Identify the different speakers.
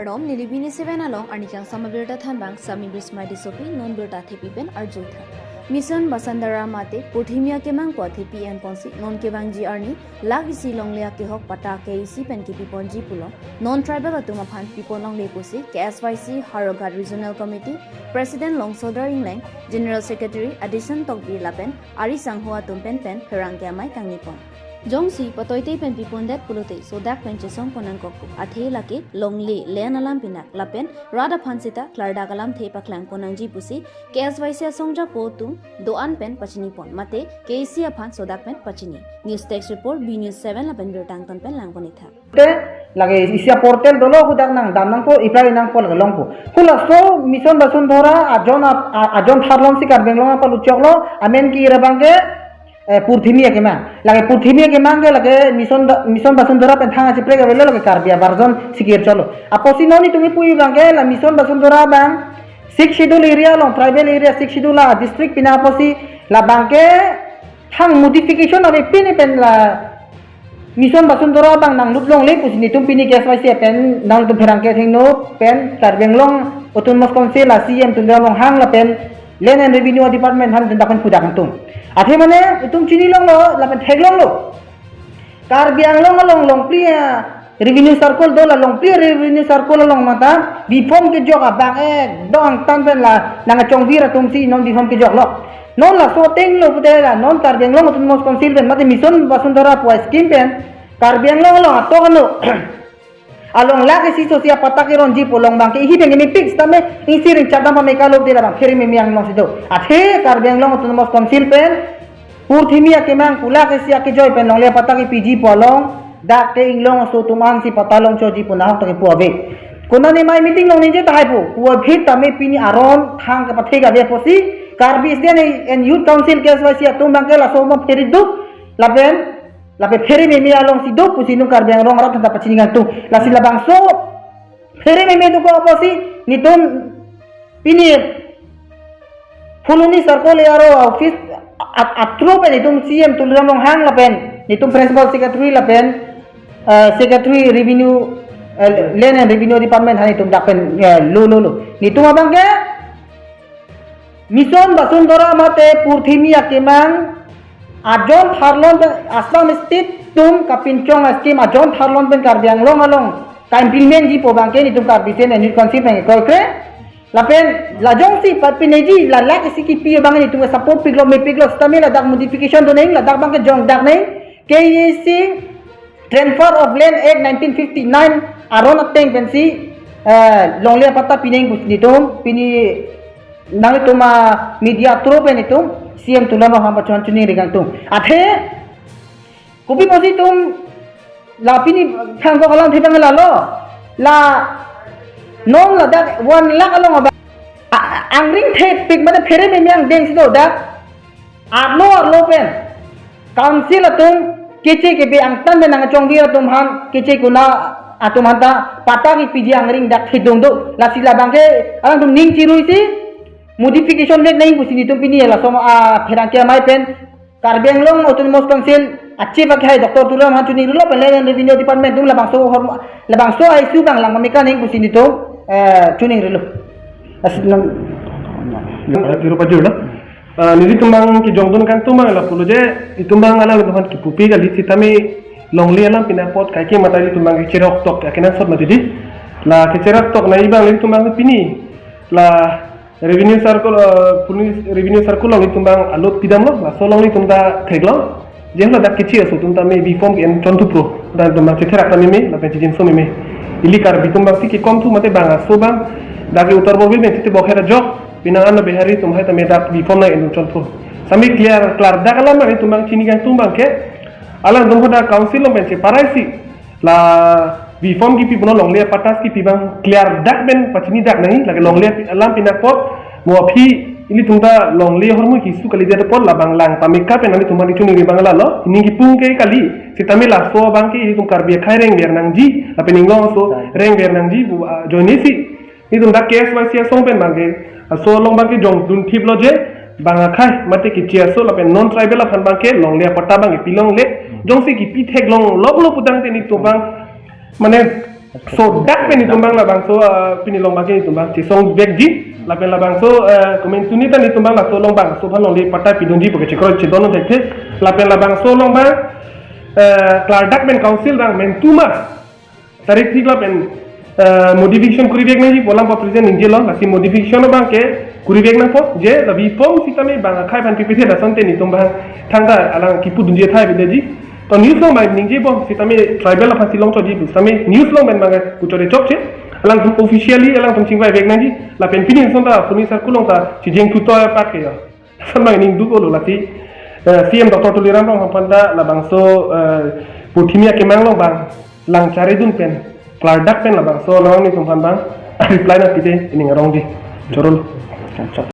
Speaker 1: Arnom nilibini seven along Arnikang Samabirta Thanbang Sami Bismai Disopi non Birta Thepipen Arjutha. Mission Basandara Mate Puthimia Kemang Po Thepi and Ponsi non Kevang G Arni Lagisi Longlea Kehok Pata KC Pen Kipi Ponji Pulo non tribal Atumaphan Pipolong Lepusi KSYC Haroghat Regional Committee President Longsodar Inglang General Secretary Addition Tokbi Lapen Ari Sanghua Tumpen Pen Herangkiamai Kangnipon. Jongsi patoite pen pipondet pulote sodak penchesong ponangkokku athe lake longli leanalam pinak lapen rada phansita klarda kalam the paklang ponangji pusi KSYC songja potum doan pen pachini pon mate KC aphan sodak pen pachini news text report B News 7 lapen bertang ton pen langkoni tha
Speaker 2: te lage isia portal dolo hudak nang damnang po iprai nang pol galong po kula so mission basundhora ajon tharlon sikar benglong pa luchoklo amen ki rabangge Purthimia kemang lage Purthimia kemang ke lage mission basundhora pen thanga chipre ke velo lage karbia barjon sikir cholo aposi noni tumi pui bangke la mission basundhora bang 6 schedule area long tribal area 6 schedule la district pina aposi la bangke thang modification ave pini pen la mission basundhora bang nang lutlong le pusini tum pini KSYC pen nang tum pherangke thengno pen karbenglong autonomous council la CM tundralong hang la pen Land and Revenue Department han tindakan pudak tum athe mane tum chini long lo lapen theglong lo karbiang long plia revenue circle do la long plia revenue circle long mata bifom ke jog abang dong tan pen la nang chong vira tum si non bifom ke jog lo non la so teng lo putera non karbiang long tum mos council pen mate mission basundhara po scheme pen karbiang long atokano along lagi si sosia patake ronji polong bangke hi bengemi pix tame insiring chadam pa mekalo dira bang kheri memiang long sido athe karbiang long autonomous council pen Purthimia kemang pula ke sia ke joy pen long le patake PG polong dak ke inglong so tuman si patalong choji punah to ke puave kuna ni mai meeting long ninje tahai pu puave tame pini aron thang ke pathe ga be posi karbi sden and youth council KSYC atum bangke la so mo feridu lape feri memi along si do pusinu karbiang long rat tanda paciningan tu la sila bangso feri memi tu ko oposi nitum pini fuluni circle yaro office atro pen nitum CM tulram long hang lapen nitum principal secretary lapen secretary revenue land and revenue department hani tum dapen lo nitum abang ke mission basundhora mate Purthimia kemang ajon tharlon pen Assam state tum kapinchong scheme ajon tharlon pen karbiang long along ka implement ji po bangke ni tum karbisen and council pen ko kre lapen lajong si papineji la lak siki pi bang ni tum support piglo me piglo stamina dak modification do neng la dak bangke jong dak neng KEC transfer of land act 1959 aron ateng pen si longlia pata pineng ni tum pini nang tuma media tro pen itum CM tulan lo hamba cuan cuning regang tum athe kopi posi tum la pini thang ko kalang thibang la lo la non la dak 1 lakh along aba angring the pik mane fere me miang deng sido dak arlo pen council atum kece ke be ang tan benang chong dia tum han kece kuna atum hanta pata ki piji angring dak thidong do la sila bangke alang tum ning chirui si modification net nahi pusini tum pini la som pherangkia mai pen karbiang long autonomous council achi ba khai dr tulam han chuni rulo pen land revenue department tum la bangso isu bang lang meka nahi pusini tum chuni rulo aslam
Speaker 3: biru pajul na nili tumbang ki jongdon kan tumbang la pulu je itumbang ala tuhan ki pupi gali sitami longli alam pinapot kai ke matali tumbang ki cerok tok akena sot matidi la ki cerok tok nai bang li tumbang pini la revenue circle long tumbang alot pidam lo la solong ni tumda theglo jeng la dak kichi asu tumta me bi form en chontu pro dan tumbang cethera ta me la pe jin so me ilikar bi tumbang ki kom tu mate bang so bang dagi utar mobil me tite bokhera jok pinangan na behari tum hai ta me dak bi form na en chontu sami clear dak ala ma tumbang chini gang tumbang ke ala dum hoda council lo men se paraisi la bi form ki pibono longle patas ki pibang clear dak ben pachini dak nahi lage longle alam pinakot mo phi ili tungta longle hormu ki su kali dia pot la banglang pamika pen ani tumani chuni ri bangala lo ini ki pung ke kali sitamela so bangki ini tum karbi khaireng ber nangji apen inglong so reng ber nangji jonisi ini tum dak KSYC song pen bangke so long bangki jong dun thip lo je banga khai mate ki chia so la pen non tribal afan bangke longle pata bang pilong le jong se ki pi thek long lok lo putang te ni to bang mane So dak pen itumbang la bang so pinilong bang itumbang ci song bekji la pen la bang so komen tunita itumbang la so long bang so phan long li patai pidunji porque chikro chidono dekte la pen la bang so long bang klar dak pen council bang men tuma tarik tik la pen modification kuri bek nang bolam pa present inje lo la si modification bang ke kuri bek nang po je la bi pom sitame bang khai pan ppt da sonte itumbang thangda alang kipu dunje thai bideji तो न्यूज़ लोग मैं निंगे बो सितामे ट्राइबल अफासी लोग तो जी सितामे न्यूज़ लोग मैं मांगे कुछ और चौक चे अलग तुम ऑफिशियली अलग तुम चिंगवाई बेग नहीं जी ला पेंफिनी इंसान ता पुनी सर्कुल लोग ता चीजें कुछ तो पार के या समय निंग दू बोलो लाती सीएम डॉक्टर तुलिराम लोग हम पंदा ला बांसो पुठिमिया के मांग लोग बांग लांग चारे दुन पेन क्लार्डक पेन ला बांसो लोग नहीं तुम पंदा रिप्लाई ना पीते इन्हें रॉन्ग जी चोरोल